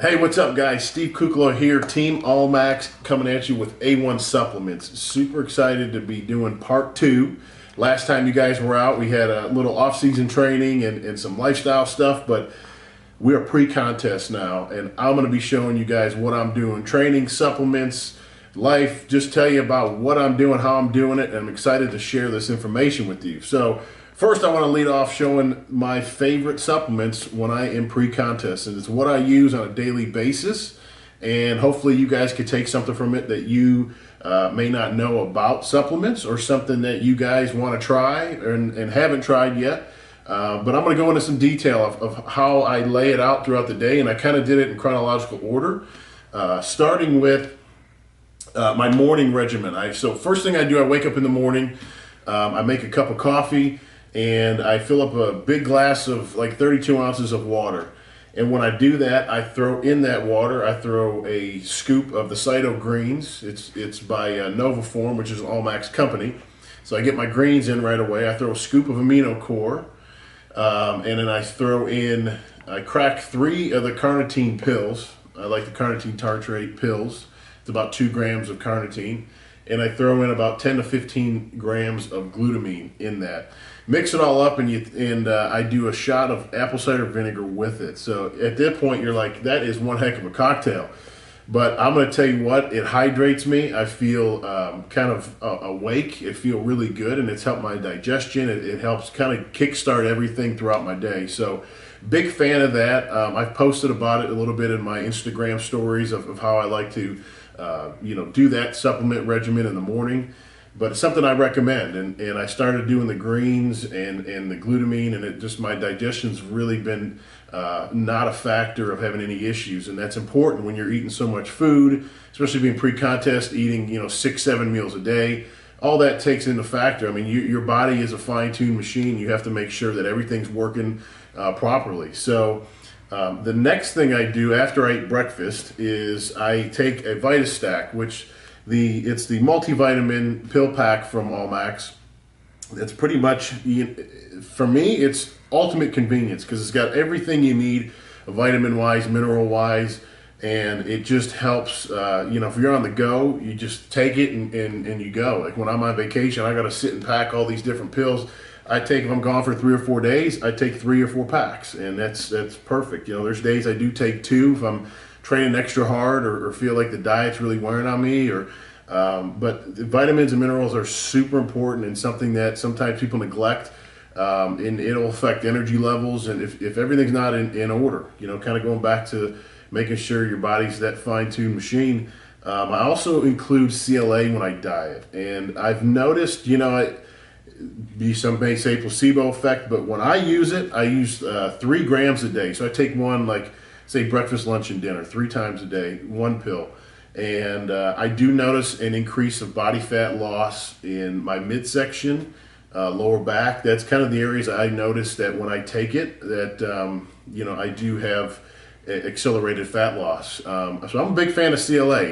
Hey, what's up, guys? Steve Kuclo here, Team Allmax, coming at you with A1 supplements. Super excited to be doing part two. Last time you guys were out, we had a little off-season training and some lifestyle stuff, but we are pre-contest now, and I'm going to be showing you guys what I'm doing. Training, supplements, life, just tell you about what I'm doing, how I'm doing it, and I'm excited to share this information with you. So first, I want to lead off showing my favorite supplements when I am pre-contest, and it's what I use on a daily basis, and hopefully you guys could take something from it that you may not know about supplements, or something that you guys want to try and haven't tried yet. But I'm going to go into some detail of how I lay it out throughout the day, and I kind of did it in chronological order, starting with my morning regimen. So first thing I do, I wake up in the morning, I make a cup of coffee, and I fill up a big glass of like 32 ounces of water. And when I do that, I throw in that water, I throw a scoop of the Cyto greens. It's by Novaform, which is an Allmax company. So I get my greens in right away. I throw a scoop of amino core, and then I crack 3 of the Carnitine pills. I like the Carnitine Tartrate pills. It's about 2 grams of Carnitine. And I throw in about 10 to 15 grams of glutamine in that. Mix it all up, and I do a shot of apple cider vinegar with it. So at that point, you're like, that is one heck of a cocktail. But I'm going to tell you what, it hydrates me. I feel kind of awake. It feels really good, and it's helped my digestion. It helps kind of kickstart everything throughout my day. So big fan of that. I've posted about it a little bit in my Instagram stories of how I like to do that supplement regimen in the morning. But it's something I recommend, and I started doing the greens and the glutamine, and my digestion's really been not a factor of having any issues, and that's important when you're eating so much food, especially being pre-contest, eating 6-7 meals a day. All that takes into factor. I mean, your body is a fine-tuned machine. You have to make sure that everything's working properly. So the next thing I do after I eat breakfast is I take a VitaStack, which it's the multivitamin pill pack from Allmax. That's pretty much, for me, it's ultimate convenience because it's got everything you need, vitamin-wise, mineral-wise, and it just helps. If you're on the go, you just take it and you go. Like when I'm on vacation, I got to sit and pack all these different pills. If I'm gone for 3 or 4 days, I take 3 or 4 packs, and that's perfect. There's days I do take 2 if I'm training extra hard or feel like the diet's really wearing on me. But vitamins and minerals are super important, and something that sometimes people neglect, and it'll affect energy levels. And if everything's not in order, kind of going back to making sure your body's that fine-tuned machine. I also include CLA when I diet, and I've noticed, some may say placebo effect, but when I use it, I use 3 grams a day. So I take one, like say breakfast, lunch, and dinner 3 times a day, 1 pill. And I do notice an increase of body fat loss in my midsection, lower back. That's kind of the areas I notice that when I take it, that I do have accelerated fat loss. So I'm a big fan of CLA.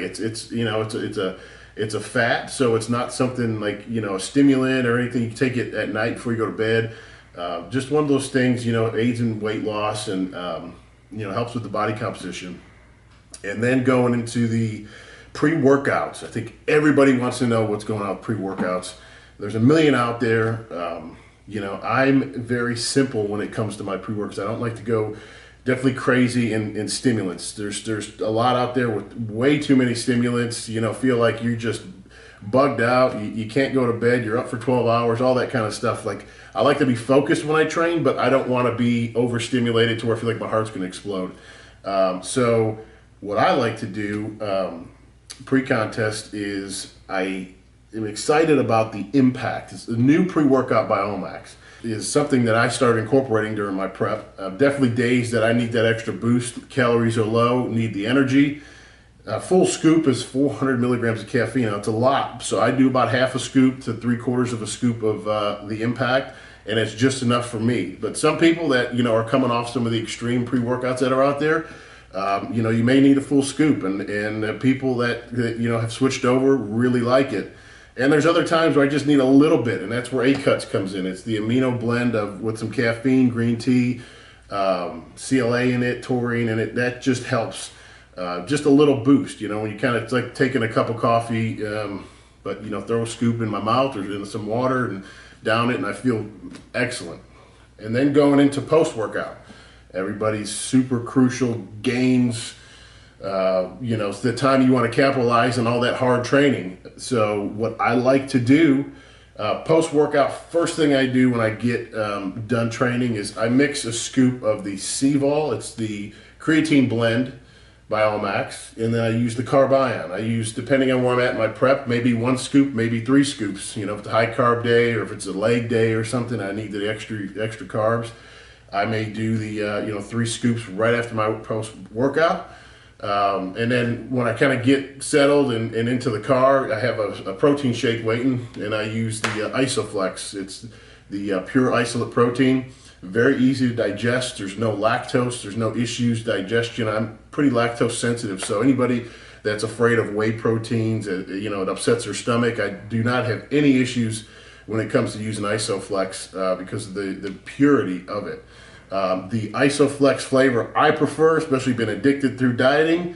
It's a fat, so it's not something like a stimulant or anything. You can take it at night before you go to bed. Just one of those things, aids in weight loss and helps with the body composition. And then going into the pre-workouts, I think everybody wants to know what's going on with pre-workouts. There's a million out there. I'm very simple when it comes to my pre-workouts. I don't like to go definitely crazy in stimulants. There's a lot out there with way too many stimulants. Feel like you're just bugged out. You can't go to bed. You're up for 12 hours. All that kind of stuff. Like, I like to be focused when I train, but I don't want to be overstimulated to where I feel like my heart's going to explode. So what I like to do pre-contest is I am excited about the Impact. It's a new pre-workout by Allmax. Is something that I started incorporating during my prep. Definitely days that I need that extra boost. Calories are low, need the energy. Full scoop is 400 milligrams of caffeine. Now, it's a lot, so I do about half a scoop to 3/4 of a scoop of the Impact, and it's just enough for me. But some people that are coming off some of the extreme pre-workouts that are out there, you may need a full scoop, and people that have switched over really like it. And there's other times where I just need a little bit, and that's where A-Cuts comes in. It's the amino blend with some caffeine, green tea, CLA in it, taurine in it. That just helps just a little boost, you know, when you kind of, it's like taking a cup of coffee, but, you know, throw a scoop in my mouth or in some water and down it, and I feel excellent. And then going into post-workout, everybody's super crucial gains, you know, it's the time you want to capitalize on all that hard training. So what I like to do post-workout, first thing I do when I get done training is I mix a scoop of the C-Vol, it's the creatine blend by Allmax, and then I use the Carb Ion. I use, depending on where I'm at in my prep, maybe 1 scoop, maybe 3 scoops. You know, if it's a high carb day or if it's a leg day or something, I need the extra carbs. I may do the, you know, 3 scoops right after my post-workout. And then when I kind of get settled and into the car, I have a protein shake waiting, and I use the Isoflex. It's the pure isolate protein. Very easy to digest. There's no lactose. There's no issues digestion. I'm pretty lactose sensitive, so anybody that's afraid of whey proteins, you know, it upsets their stomach. I do not have any issues when it comes to using Isoflex because of the purity of it. The Isoflex flavor I prefer, especially been addicted through dieting,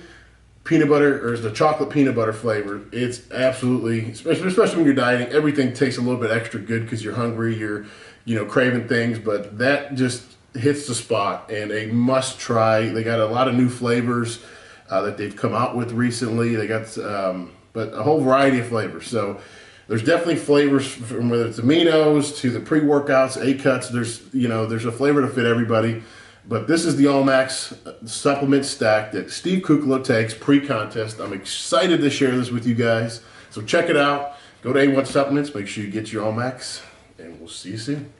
peanut butter, or the chocolate peanut butter flavor. It's absolutely, especially when you're dieting, everything tastes a little bit extra good because you're hungry, you're, you know, craving things, but that just hits the spot and a must try. They got a lot of new flavors that they've come out with recently. They got, but a whole variety of flavors. So there's definitely flavors from whether it's aminos to the pre-workouts, A-cuts. There's, you know, there's a flavor to fit everybody. But this is the Allmax supplement stack that Steve Kuclo takes pre-contest. I'm excited to share this with you guys. So check it out. Go to A1 Supplements. Make sure you get your Allmax, and we'll see you soon.